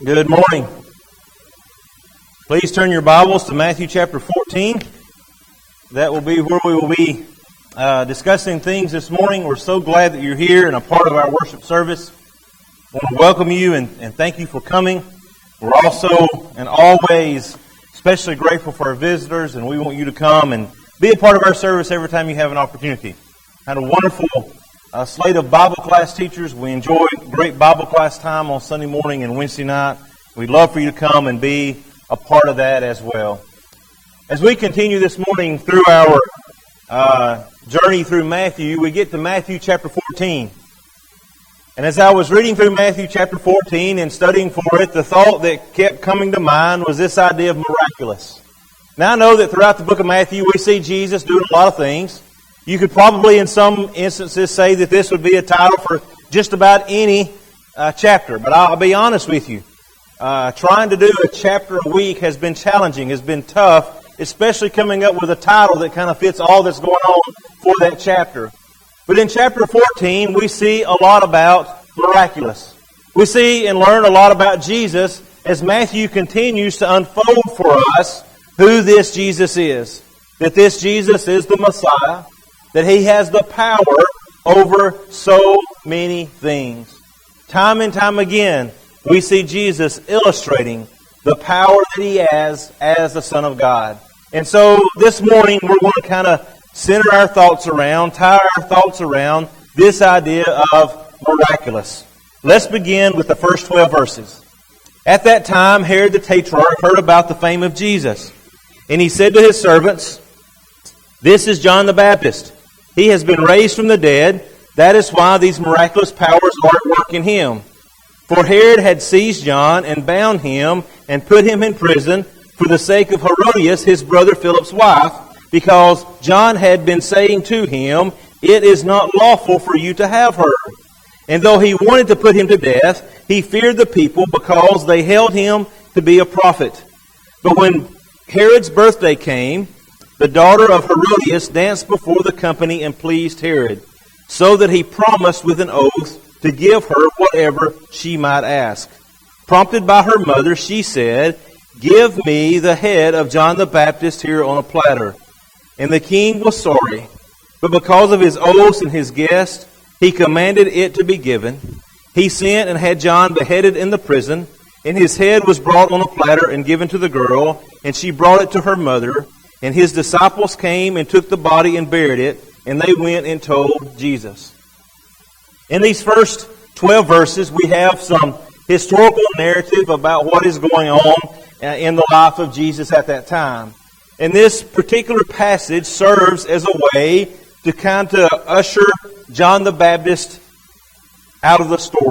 Good morning. Please turn your Bibles to Matthew chapter 14. That will be where we will be discussing things this morning. We're so glad that you're here and a part of our worship service. I want to welcome you and thank you for coming. We're also and always especially grateful for our visitors, and we want you to come and be a part of our service every time you have an opportunity. Had a wonderful slate of Bible class teachers. We enjoyed great Bible class time on Sunday morning and Wednesday night. We'd love for you to come and be a part of that as well. As we continue this morning through our journey through Matthew, we get to Matthew chapter 14. And as I was reading through Matthew chapter 14 and studying for it, the thought that kept coming to mind was this idea of miraculous. Now I know that throughout the book of Matthew we see Jesus doing a lot of things. You could probably in some instances say that this would be a title for just about any chapter. But I'll be honest with you. Trying to do a chapter a week has been challenging, has been tough, especially coming up with a title that kind of fits all that's going on for that chapter. But in chapter 14, we see a lot about miraculous. We see and learn a lot about Jesus as Matthew continues to unfold for us who this Jesus is. That this Jesus is the Messiah. That He has the power over so many things. Time and time again, we see Jesus illustrating the power that He has as the Son of God. And so this morning we're going to kind of center our thoughts around, tie our thoughts around this idea of miraculous. Let's begin with the first 12 verses. At that time, Herod the Tetrarch heard about the fame of Jesus. And he said to his servants, "This is John the Baptist. He has been raised from the dead. That is why these miraculous powers are at work in him. For Herod had seized John and bound him and put him in prison for the sake of Herodias, his brother Philip's wife, because John had been saying to him, 'It is not lawful for you to have her.' And though he wanted to put him to death, he feared the people because they held him to be a prophet. But when Herod's birthday came, the daughter of Herodias danced before the company and pleased Herod, so that he promised with an oath to give her whatever she might ask. Prompted by her mother, she said, 'Give me the head of John the Baptist here on a platter.' And the king was sorry, but because of his oaths and his guest, he commanded it to be given. He sent and had John beheaded in the prison, and his head was brought on a platter and given to the girl, and she brought it to her mother. And his disciples came and took the body and buried it, and they went and told Jesus." In these first 12 verses, we have some historical narrative about what is going on in the life of Jesus at that time. And this particular passage serves as a way to kind of usher John the Baptist out of the story.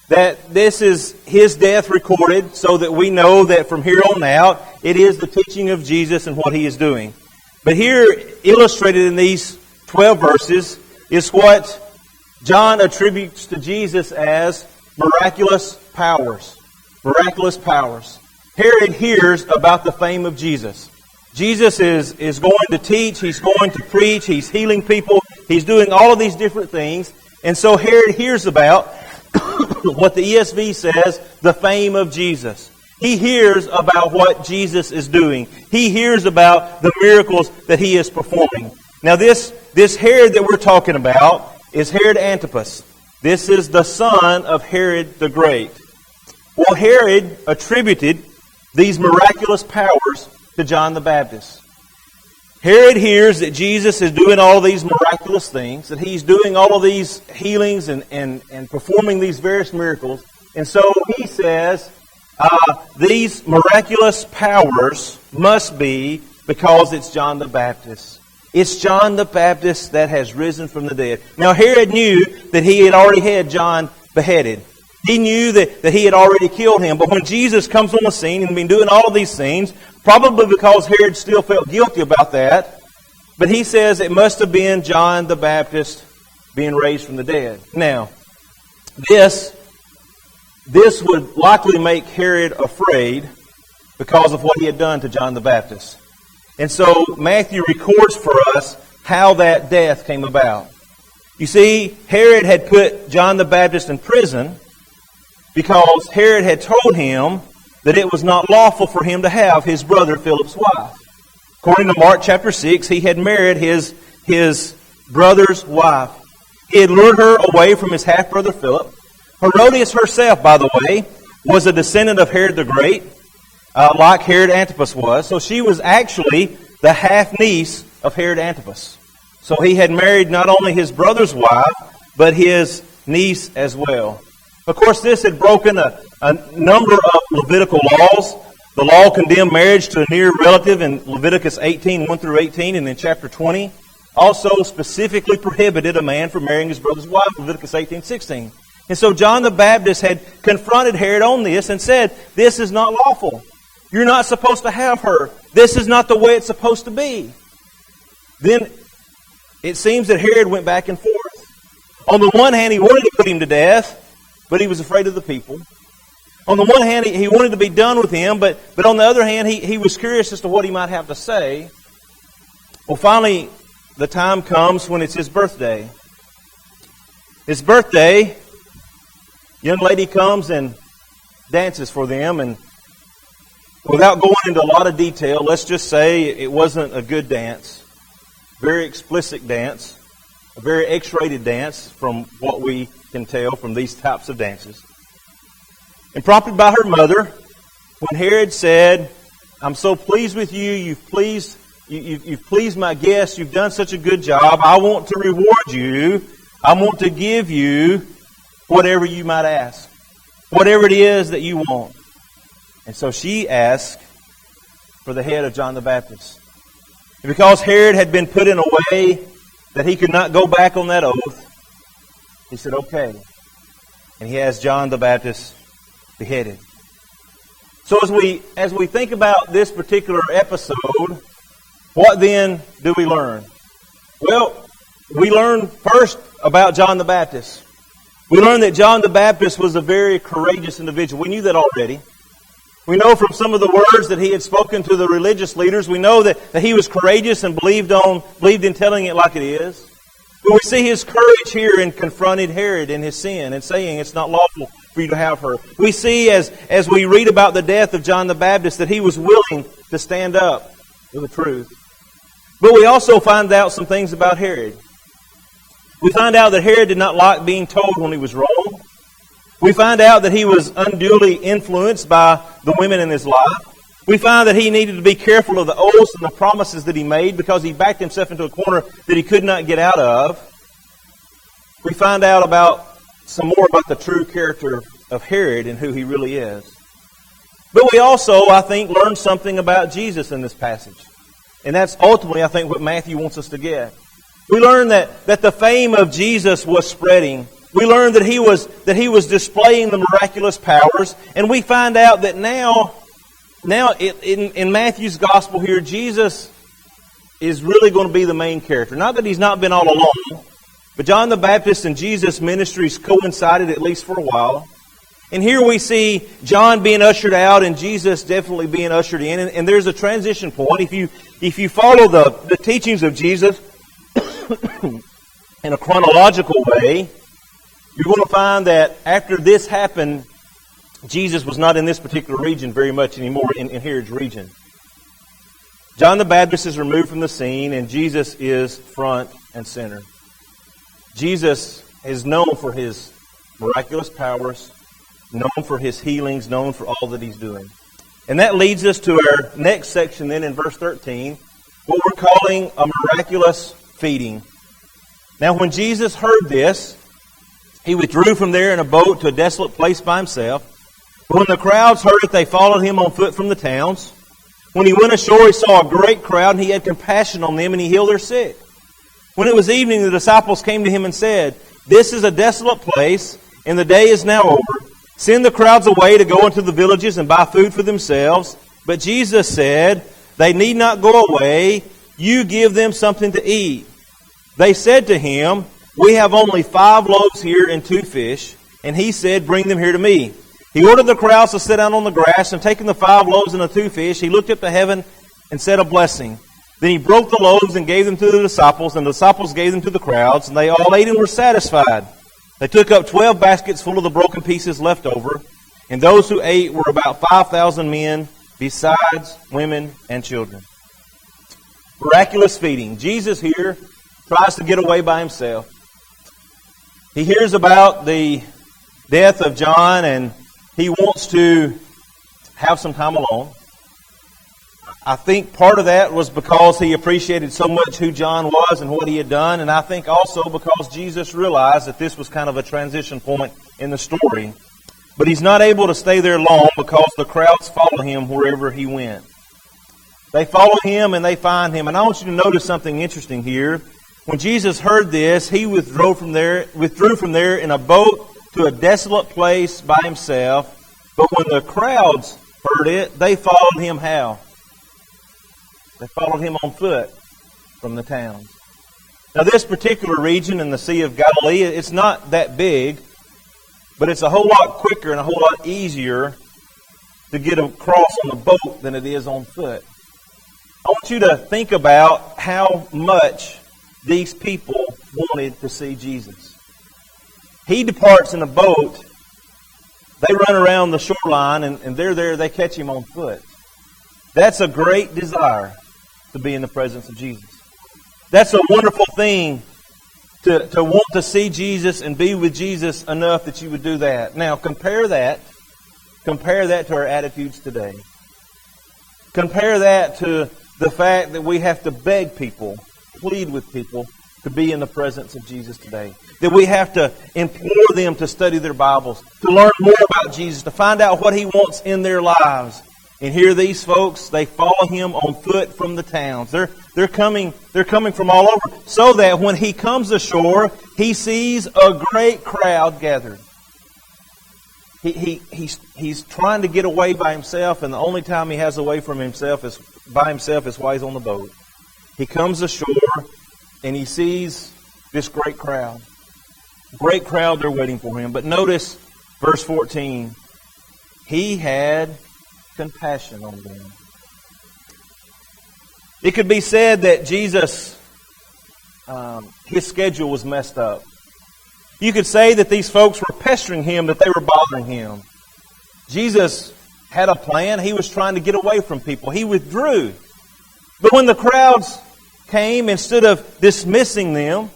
That this is his death recorded so that we know that from here on out, it is the teaching of Jesus and what He is doing. But here, illustrated in these 12 verses, is what John attributes to Jesus as miraculous powers. Miraculous powers. Herod hears about the fame of Jesus. Jesus is going to teach, He's going to preach, He's healing people, He's doing all of these different things. And so Herod hears about what the ESV says, the fame of Jesus. He hears about what Jesus is doing. He hears about the miracles that He is performing. Now this Herod that we're talking about is Herod Antipas. This is the son of Herod the Great. Well, Herod attributed these miraculous powers to John the Baptist. Herod hears that Jesus is doing all of these miraculous things, that He's doing all of these healings and performing these various miracles. And so he says, these miraculous powers must be because it's John the Baptist. It's John the Baptist that has risen from the dead. Now Herod knew that he had already had John beheaded. He knew that he had already killed him. But when Jesus comes on the scene and been doing all of these things, probably because Herod still felt guilty about that, but he says it must have been John the Baptist being raised from the dead. Now, this would likely make Herod afraid because of what he had done to John the Baptist. And so Matthew records for us how that death came about. You see, Herod had put John the Baptist in prison, because Herod had told him that it was not lawful for him to have his brother Philip's wife. According to Mark chapter 6, he had married his brother's wife. He had lured her away from his half-brother Philip. Herodias herself, by the way, was a descendant of Herod the Great, like Herod Antipas was. So she was actually the half-niece of Herod Antipas. So he had married not only his brother's wife, but his niece as well. Of course, this had broken a number of Levitical laws. The law condemned marriage to a near relative in Leviticus 18, 1 through 18, and in chapter 20. Also specifically prohibited a man from marrying his brother's wife, Leviticus 18, 16. And so John the Baptist had confronted Herod on this and said, this is not lawful. You're not supposed to have her. This is not the way it's supposed to be. Then it seems that Herod went back and forth. On the one hand, he wanted to put him to death, but he was afraid of the people. On the one hand, he wanted to be done with him, but on the other hand, he was curious as to what he might have to say. Well, finally, the time comes when it's his birthday. His birthday, young lady comes and dances for them, and without going into a lot of detail, let's just say it wasn't a good dance. Very explicit dance. A very X-rated dance from what we can tell from these types of dances. And prompted by her mother, when Herod said, I'm so pleased with you, you've pleased my guests, you've done such a good job, I want to reward you, I want to give you whatever you might ask. Whatever it is that you want. And so she asked for the head of John the Baptist. And because Herod had been put in a way that he could not go back on that oath, he said, okay. And he has John the Baptist beheaded. So as we think about this particular episode, what then do we learn? Well, we learn first about John the Baptist. We learn that John the Baptist was a very courageous individual. We knew that already. We know from some of the words that he had spoken to the religious leaders, we know that he was courageous and believed in telling it like it is. But we see his courage here in confronting Herod in his sin and saying it's not lawful for you to have her. We see as we read about the death of John the Baptist that he was willing to stand up for the truth. But we also find out some things about Herod. We find out that Herod did not like being told when he was wrong. We find out that he was unduly influenced by the women in his life. We find that he needed to be careful of the oaths and the promises that he made because he backed himself into a corner that he could not get out of. We find out some more about the true character of Herod and who he really is. But we also, I think, learn something about Jesus in this passage. And that's ultimately, I think, what Matthew wants us to get. We learn that the fame of Jesus was spreading. We learn that he was displaying the miraculous powers. And we find out that now in Matthew's gospel here, Jesus is really going to be the main character. Not that he's not been all along, but John the Baptist and Jesus' ministries coincided at least for a while. And here we see John being ushered out and Jesus definitely being ushered in. And there's a transition point. If you follow the teachings of Jesus in a chronological way, you're going to find that after this happened, Jesus was not in this particular region very much anymore, in Herod's region. John the Baptist is removed from the scene, and Jesus is front and center. Jesus is known for his miraculous powers, known for his healings, known for all that he's doing. And that leads us to our next section then in verse 13, what we're calling a miraculous feeding. Now when Jesus heard this, he withdrew from there in a boat to a desolate place by himself. But when the crowds heard it, they followed him on foot from the towns. When he went ashore, he saw a great crowd, and he had compassion on them, and he healed their sick. When it was evening, the disciples came to him and said, "This is a desolate place, and the day is now over. Send the crowds away to go into the villages and buy food for themselves." But Jesus said, "They need not go away. You give them something to eat." They said to him, "We have only 5 loaves here and 2 fish." And he said, "Bring them here to me." He ordered the crowds to sit down on the grass, and taking the 5 loaves and the 2 fish, he looked up to heaven and said a blessing. Then he broke the loaves and gave them to the disciples, and the disciples gave them to the crowds, and they all ate and were satisfied. They took up 12 baskets full of the broken pieces left over, and those who ate were about 5,000 men, besides women and children. Miraculous feeding. Jesus here tries to get away by himself. He hears about the death of John, and he wants to have some time alone. I think part of that was because he appreciated so much who John was and what he had done, and I think also because Jesus realized that this was kind of a transition point in the story. But he's not able to stay there long because the crowds follow him wherever he went. They follow him and they find him. And I want you to notice something interesting here. When Jesus heard this, he withdrew from there in a boat to a desolate place by himself. But when the crowds heard it, they followed him how? They followed him on foot from the towns. Now this particular region in the Sea of Galilee, it's not that big, but it's a whole lot quicker and a whole lot easier to get across on the boat than it is on foot. I want you to think about how much these people wanted to see Jesus. He departs in a boat. They run around the shoreline, and they're there. They catch him on foot. That's a great desire to be in the presence of Jesus. That's a wonderful thing to want to see Jesus and be with Jesus enough that you would do that. Now, compare that to our attitudes today. Compare that to the fact that we have to beg people, plead with people to be in the presence of Jesus today. That we have to implore them to study their Bibles, to learn more about Jesus, to find out what He wants in their lives. And here these folks, they follow Him on foot from the towns. They're coming from all over, so that when He comes ashore, He sees a great crowd gathered. He's trying to get away by himself, and the only time he has away from himself is while he's on the boat. He comes ashore, and he sees this great crowd. Great crowd, they're waiting for him. But notice verse 14. He had compassion on them. It could be said that Jesus, his schedule was messed up. You could say that these folks were pestering him, that they were bothering him. Jesus had a plan. He was trying to get away from people. He withdrew. But when the crowds came, instead of dismissing them,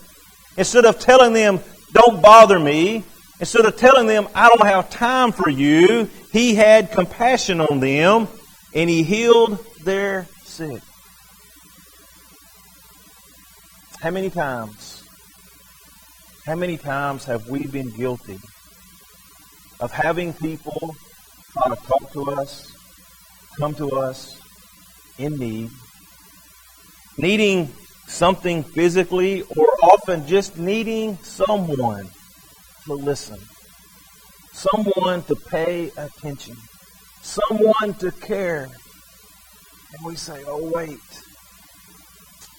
instead of telling them, don't bother me, instead of telling them, I don't have time for you, He had compassion on them, and He healed their sick. How many times have we been guilty of having people try to talk to us, come to us in need, needing something physically, or often just needing someone to listen, someone to pay attention, someone to care. And we say, oh wait,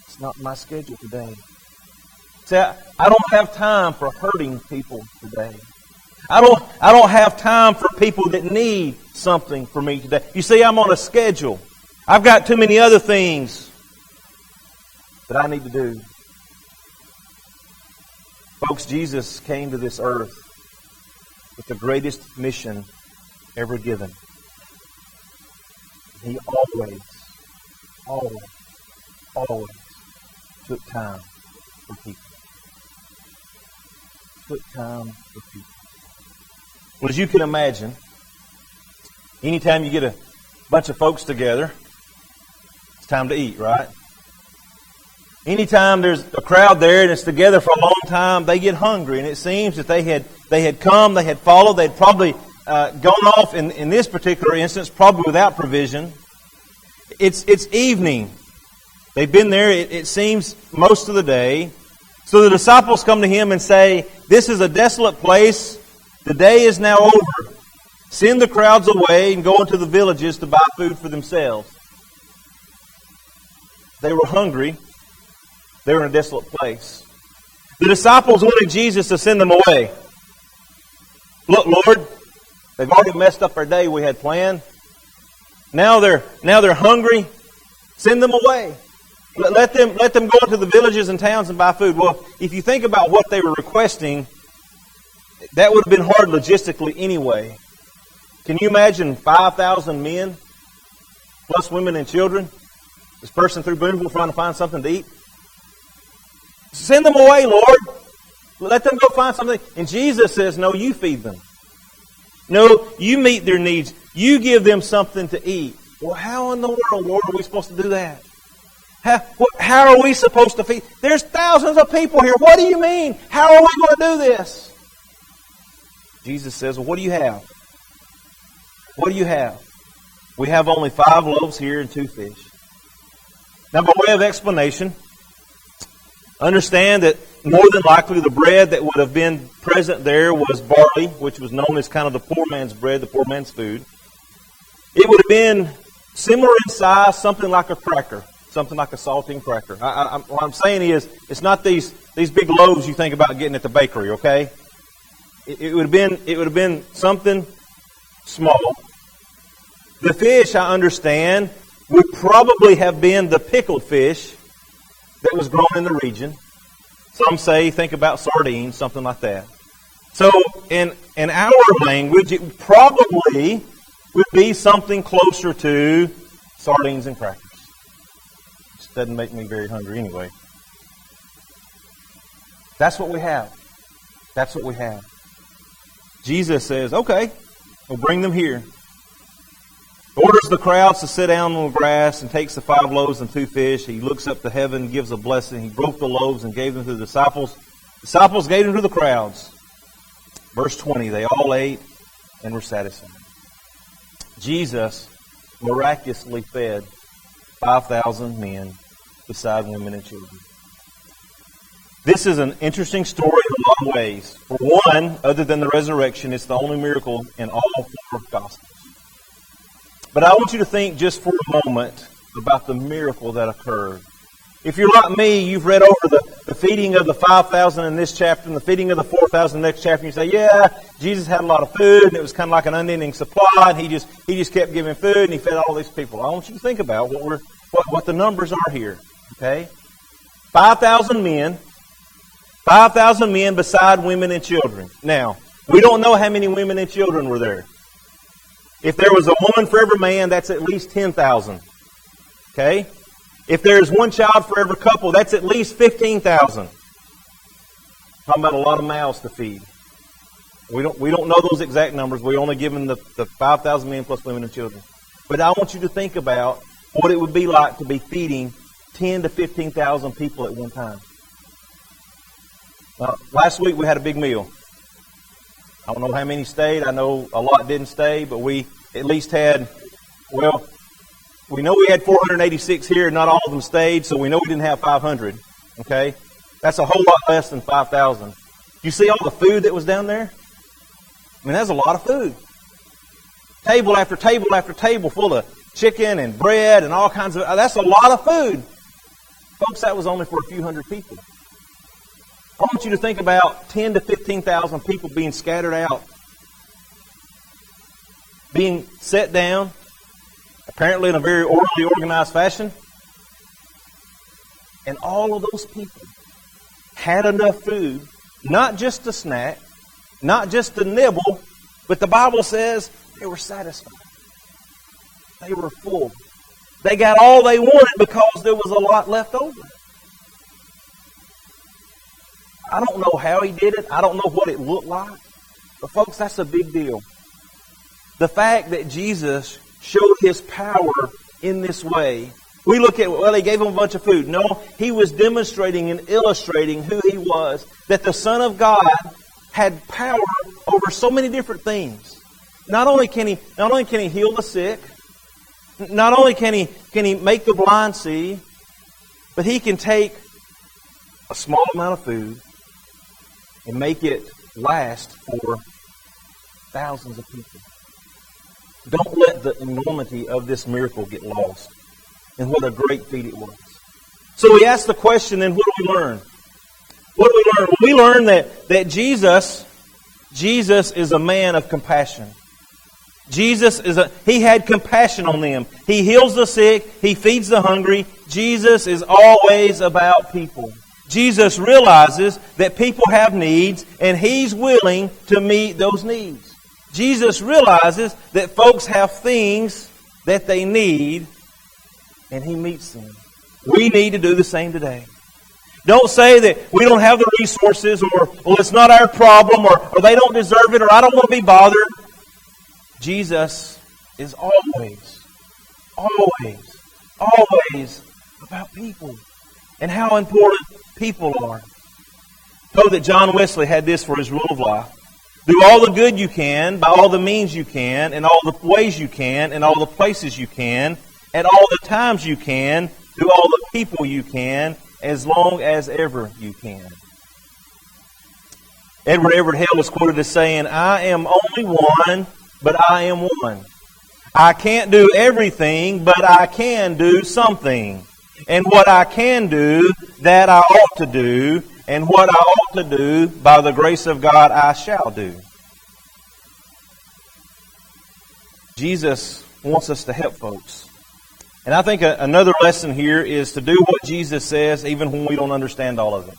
it's not my schedule today. See, I don't have time for hurting people today. I don't have time for people that need something from me today. You see, I'm on a schedule. I've got too many other things that I need to do. Folks, Jesus came to this earth with the greatest mission ever given. He always took time for people. Took time for people. Well, as you can imagine, anytime you get a bunch of folks together, it's time to eat, right? Anytime there's a crowd there and it's together for a long time, they get hungry. And it seems that they had come, they had followed, they'd probably gone off in this particular instance, probably without provision. It's evening. They've been there, it seems, most of the day. So the disciples come to Him and say, this is a desolate place. The day is now over. Send the crowds away and go into the villages to buy food for themselves. They were hungry. They were in a desolate place. The disciples wanted Jesus to send them away. Look, Lord, they've already messed up our day we had planned. Now they're hungry. Send them away. Let them go into the villages and towns and buy food. Well, if you think about what they were requesting, that would have been hard logistically anyway. Can you imagine 5,000 men, plus women and children, this person through Boonville trying to find something to eat? Send them away, Lord. Let them go find something. And Jesus says, no, you feed them. No, you meet their needs. You give them something to eat. Well, how in the world, Lord, are we supposed to do that? How are we supposed to feed? There's thousands of people here. What do you mean? How are we going to do this? Jesus says, well, what do you have? What do you have? We have only 5 loaves here and 2 fish. Now, by way of explanation, understand that more than likely the bread that would have been present there was barley, which was known as kind of the poor man's bread, the poor man's food. It would have been similar in size, something like a cracker, something like a saltine cracker. What I'm saying is, it's not these big loaves you think about getting at the bakery, okay? It would have been something small. The fish, I understand, would probably have been the pickled fish that was grown in the region. Some say, think about sardines, something like that. So, in our language, it probably would be something closer to sardines and crackers. Which doesn't make me very hungry anyway. That's what we have. That's what we have. Jesus says, okay, we'll bring them here. Orders the crowds to sit down on the grass and takes the 5 loaves and 2 fish. He looks up to heaven, gives a blessing. He broke the loaves and gave them to the disciples. The disciples gave them to the crowds. Verse 20, they all ate and were satisfied. Jesus miraculously fed 5,000 men beside women and children. This is an interesting story in a lot of ways. For one, other than the resurrection, it's the only miracle in all 4 Gospels. But I want you to think just for a moment about the miracle that occurred. If you're like me, you've read over the feeding of the 5,000 in this chapter and the feeding of the 4,000 in the next chapter, and you say, yeah, Jesus had a lot of food, and it was kind of like an unending supply, and he just kept giving food, and he fed all these people. I want you to think about what the numbers are here. Okay? 5,000 men beside women and children. Now, we don't know how many women and children were there. If there was a woman for every man, that's at least 10,000. Okay? If there's one child for every couple, that's at least 15,000. Talking about a lot of mouths to feed. We don't know those exact numbers. We only given the 5,000 men plus women and children. But I want you to think about what it would be like to be feeding 10 to 15,000 people at one time. Last week we had a big meal. I don't know how many stayed. I know a lot didn't stay, but we at least had, well, we know we had 486 here, and not all of them stayed, so we know we didn't have 500. Okay? That's a whole lot less than 5,000. You see all the food that was down there? I mean, that's a lot of food. Table after table after table full of chicken and bread and all kinds of, that's a lot of food. Folks, that was only for a few hundred people. I want you to think about 10 to 15,000 people being scattered out, being set down, apparently in a very orderly, organized fashion. And all of those people had enough food, not just to snack, not just to nibble, but the Bible says they were satisfied. They were full. They got all they wanted because there was a lot left over. I don't know how he did it. I don't know what it looked like. But folks, that's a big deal. The fact that Jesus showed his power in this way. We look at, well, he gave them a bunch of food. No, he was demonstrating and illustrating who he was. That the Son of God had power over so many different things. Not only can he heal the sick, not only can he make the blind see, but he can take a small amount of food and make it last for thousands of people. Don't let the enormity of this miracle get lost. And what a great feat it was. So we ask the question, then what do we learn? What do we learn? We learn that Jesus is a man of compassion. He had compassion on them. He heals the sick. He feeds the hungry. Jesus is always about people. Jesus realizes that people have needs, and He's willing to meet those needs. Jesus realizes that folks have things that they need, and He meets them. We need to do the same today. Don't say that we don't have the resources, or well, it's not our problem, or they don't deserve it, or I don't want to be bothered. Jesus is always about people and how important people are. Know that John Wesley had this for his rule of life. Do all the good you can, by all the means you can, in all the ways you can, in all the places you can, at all the times you can, to all the people you can, as long as ever you can. Edward Everett Hale is quoted as saying, I am only one, but I am one. I can't do everything, but I can do something. And what I can do, that I ought to do. And what I ought to do, by the grace of God, I shall do. Jesus wants us to help folks. And I think another lesson here is to do what Jesus says, even when we don't understand all of it.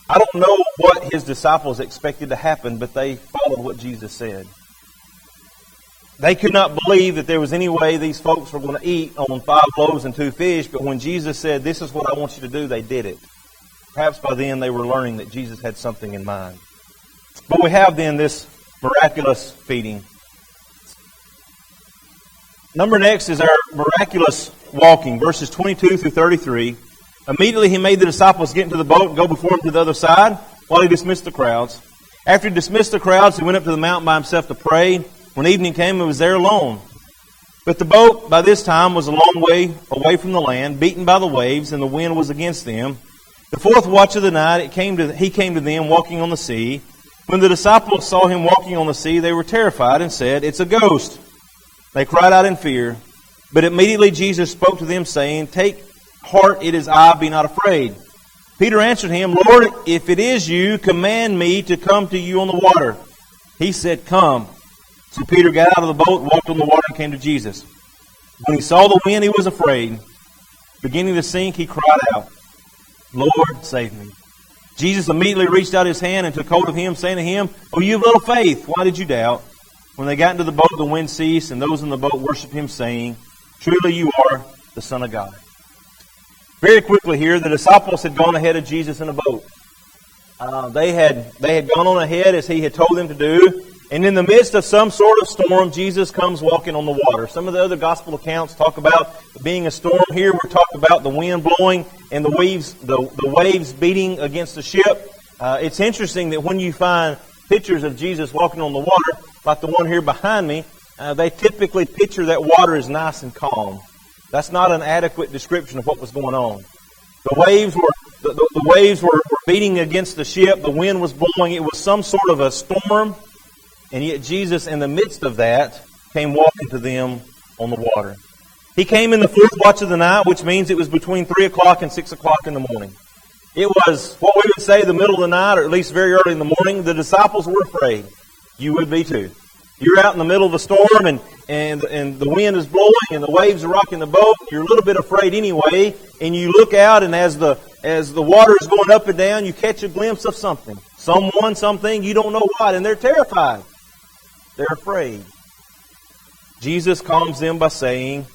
I don't know what His disciples expected to happen, but they followed what Jesus said. They could not believe that there was any way these folks were going to eat on 5 loaves and 2 fish, but when Jesus said, this is what I want you to do, they did it. Perhaps by then they were learning that Jesus had something in mind. But we have then this miraculous feeding. Number next is our miraculous walking, verses 22 through 33. Immediately He made the disciples get into the boat and go before Him to the other side, while He dismissed the crowds. After He dismissed the crowds, He went up to the mountain by Himself to pray. When evening came, He was there alone. But the boat, by this time, was a long way away from the land, beaten by the waves, and the wind was against them. The 4th watch of the night, He came to them walking on the sea. When the disciples saw Him walking on the sea, they were terrified and said, It's a ghost. They cried out in fear. But immediately Jesus spoke to them, saying, Take heart, it is I, be not afraid. Peter answered Him, Lord, if it is You, command me to come to You on the water. He said, Come. So Peter got out of the boat, walked on the water, and came to Jesus. When he saw the wind, he was afraid. Beginning to sink, he cried out, Lord, save me. Jesus immediately reached out His hand and took hold of him, saying to him, O you of little faith, why did you doubt? When they got into the boat, the wind ceased, and those in the boat worshipped Him, saying, Truly You are the Son of God. Very quickly here, the disciples had gone ahead of Jesus in a boat. They had gone on ahead as He had told them to do. And in the midst of some sort of storm, Jesus comes walking on the water. Some of the other gospel accounts talk about being a storm. Here we're talking about the wind blowing and the waves beating against the ship. It's interesting that when you find pictures of Jesus walking on the water, like the one here behind me, they typically picture that water as nice and calm. That's not an adequate description of what was going on. The waves were beating against the ship. The wind was blowing. It was some sort of a storm. And yet Jesus, in the midst of that, came walking to them on the water. He came in the 4th watch of the night, which means it was between 3 o'clock and 6 o'clock in the morning. It was what we would say the middle of the night, or at least very early in the morning. The disciples were afraid. You would be too. You're out in the middle of a storm, and the wind is blowing, and the waves are rocking the boat. You're a little bit afraid anyway, and you look out, and as the water is going up and down, you catch a glimpse of something. Someone, something, you don't know what, and they're terrified. They're afraid. Jesus calms them by saying,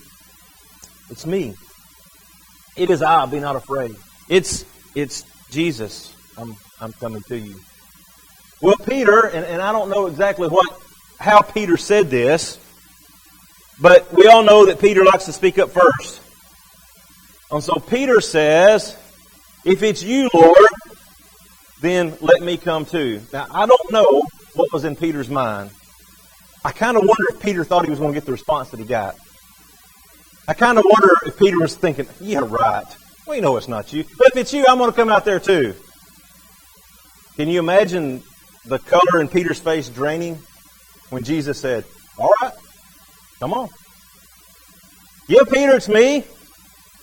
It's me. It is I, be not afraid. It's Jesus. I'm coming to you. Well, Peter, and I don't know exactly how Peter said this, but we all know that Peter likes to speak up first. And so Peter says, If it's You, Lord, then let me come too. Now, I don't know what was in Peter's mind. I kind of wonder if Peter thought he was going to get the response that he got. I kind of wonder if Peter was thinking, yeah, right. We know it's not You. But if it's You, I'm going to come out there too. Can you imagine the color in Peter's face draining when Jesus said, All right, come on. Yeah, Peter, it's me.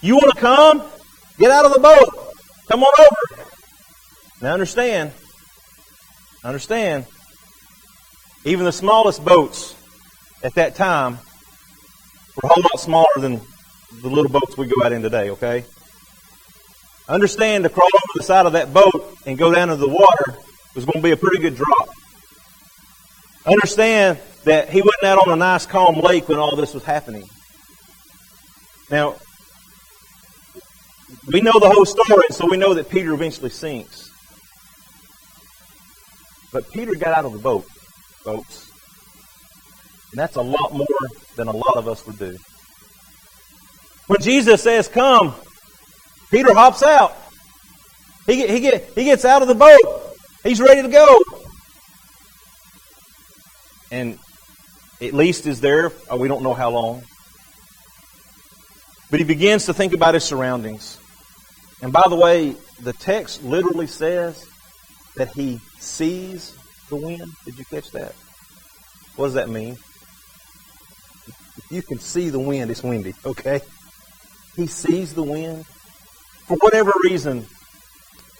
You want to come? Get out of the boat. Come on over. Now understand. Even the smallest boats at that time were a whole lot smaller than the little boats we go out in today, okay? Understand to crawl over the side of that boat and go down to the water was going to be a pretty good drop. Understand that he wasn't out on a nice calm lake when all this was happening. Now, we know the whole story, so we know that Peter eventually sinks. But Peter got out of the boat, folks. And that's a lot more than a lot of us would do. When Jesus says, come, Peter hops out. He gets out of the boat. He's ready to go. And at least is there, we don't know how long. But he begins to think about his surroundings. And by the way, the text literally says that he sees the wind. Did you catch that? What does that mean? If you can see the wind, it's windy, okay? He sees the wind. For whatever reason,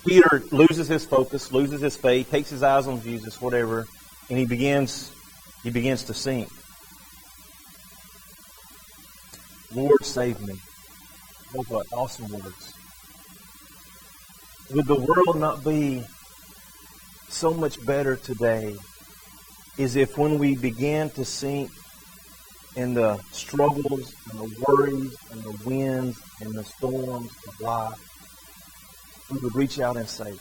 Peter loses his focus, loses his faith, takes his eyes on Jesus, whatever, and he begins to sink. Lord, save me. Oh, what awesome words. Would the world not be so much better today is if when we began to sink in the struggles and the worries and the winds and the storms of life, we would reach out and say,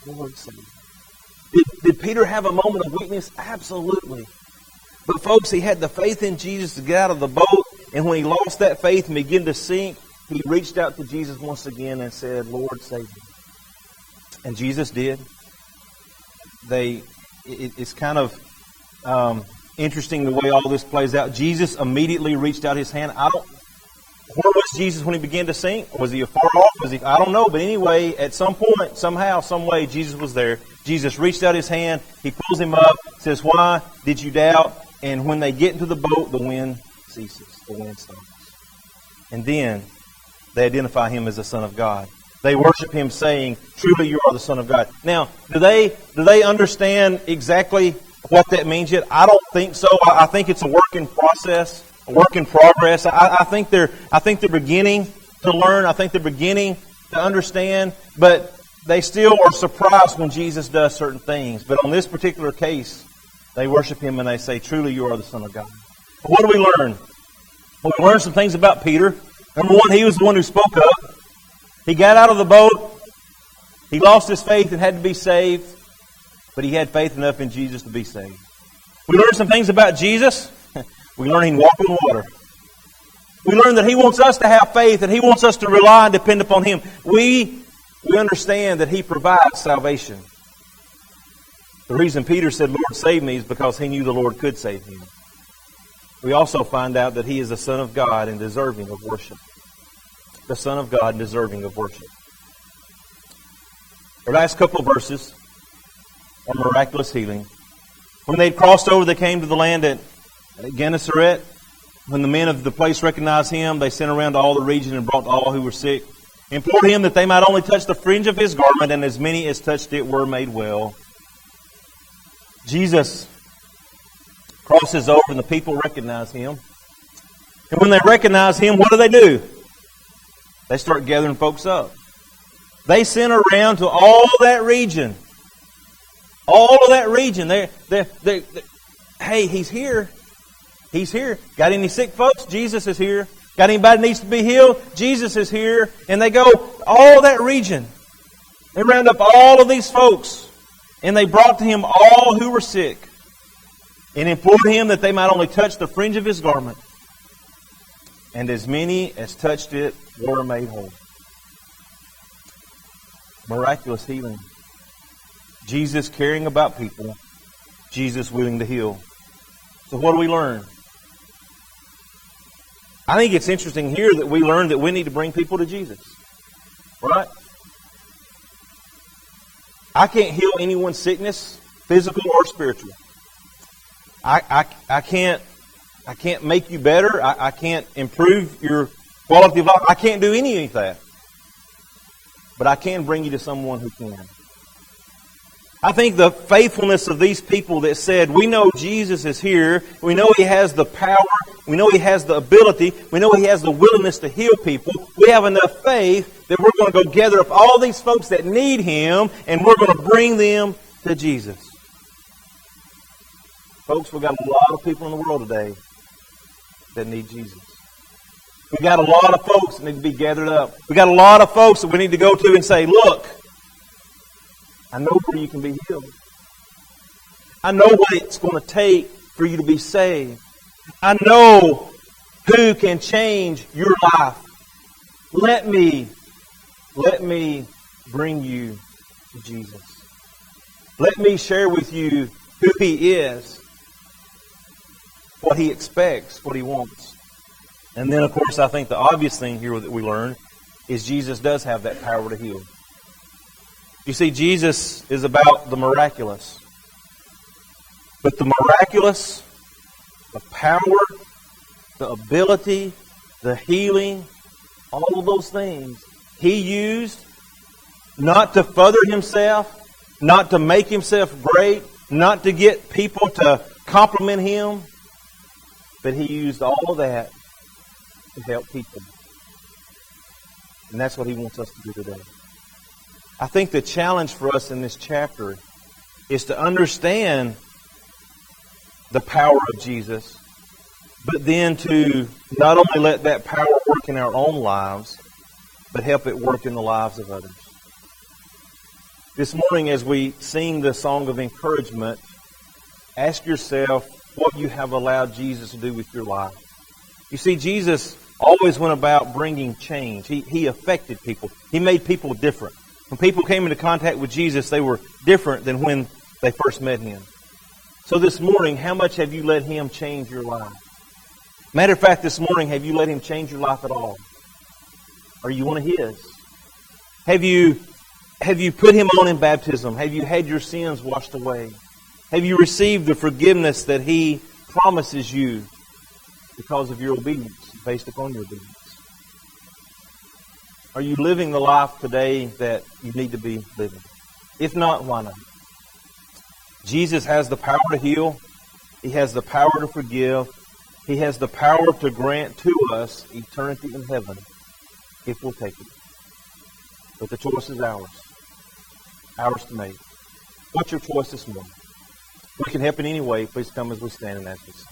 Lord, save me. Did Peter have a moment of weakness? Absolutely. But folks, he had the faith in Jesus to get out of the boat, and when he lost that faith and began to sink, he reached out to Jesus once again and said, Lord, save me. And Jesus did. It's kind of interesting the way all this plays out. Jesus immediately reached out his hand. Where was Jesus when he began to sink? Was he afar off? I don't know. But anyway, at some point, somehow, some way, Jesus was there. Jesus reached out his hand. He pulls him up. Says, why did you doubt? And when they get into the boat, the wind ceases. The wind stops. And then they identify him as the Son of God. They worship him saying, truly you are the Son of God. Now, do they understand exactly what that means yet? I don't think so. I think it's a work in process, a work in progress. I think they're beginning to learn. I think they're beginning to understand, but they still are surprised when Jesus does certain things. But on this particular case, they worship him and they say, truly you are the Son of God. But what do we learn? Well, we learn some things about Peter. Number one, he was the one who spoke up. He got out of the boat. He lost his faith and had to be saved. But he had faith enough in Jesus to be saved. We learn some things about Jesus. We learn he can walk on water. We learn that he wants us to have faith, and he wants us to rely and depend upon him. We understand that he provides salvation. The reason Peter said, Lord, save me, is because he knew the Lord could save him. We also find out that he is the Son of God and deserving of worship. The Son of God and deserving of worship. The last couple of verses are miraculous healing. When they had crossed over, they came to the land at Gennesaret. When the men of the place recognized him, they sent around to all the region and brought all who were sick, implored him that they might only touch the fringe of his garment, and as many as touched it were made well. Jesus crosses over and the people recognize him. And when they recognize him, what do? They start gathering folks up. They sent around to all that region. All of that region. Hey, he's here. He's here. Got any sick folks? Jesus is here. Got anybody that needs to be healed? Jesus is here. And they go all that region. They round up all of these folks. And they brought to him all who were sick. And implored him that they might only touch the fringe of his garment. And as many as touched it were made whole. Miraculous healing. Jesus caring about people. Jesus willing to heal. So what do we learn? I think it's interesting here that we learn that we need to bring people to Jesus. Right? I can't heal anyone's sickness, physical or spiritual. I can't make you better. I can't improve your quality of life. I can't do any of that. But I can bring you to someone who can. I think the faithfulness of these people that said, we know Jesus is here, we know He has the power, we know He has the ability, we know He has the willingness to heal people. We have enough faith that we're going to go gather up all these folks that need Him, and we're going to bring them to Jesus. Folks, we've got a lot of people in the world today that need Jesus. We've got a lot of folks that need to be gathered up. We've got a lot of folks that we need to go to and say, look, I know where you can be healed. I know what it's going to take for you to be saved. I know who can change your life. Let me bring you to Jesus. Let me share with you who He is, what He expects, what He wants. And then, of course, I think the obvious thing here that we learn is Jesus does have that power to heal. You see, Jesus is about the miraculous. But the miraculous, the power, the ability, the healing, all of those things, He used not to further Himself, not to make Himself great, not to get people to compliment Him, but He used all of that to help people. And that's what He wants us to do today. I think the challenge for us in this chapter is to understand the power of Jesus, but then to not only let that power work in our own lives, but help it work in the lives of others. This morning, as we sing the song of encouragement, ask yourself what you have allowed Jesus to do with your life. You see, Jesus always went about bringing change. He affected people. He made people different. When people came into contact with Jesus, they were different than when they first met Him. So this morning, how much have you let Him change your life? Matter of fact, this morning, have you let Him change your life at all? Are you one of His? Have you put Him on in baptism? Have you had your sins washed away? Have you received the forgiveness that He promises you because of your obedience, based upon your obedience? Are you living the life today that you need to be living? If not, why not? Jesus has the power to heal. He has the power to forgive. He has the power to grant to us eternity in heaven if we'll take it. But the choice is ours. Ours to make. What's your choice this morning? We can help in any way. Please come as we stand and ask this.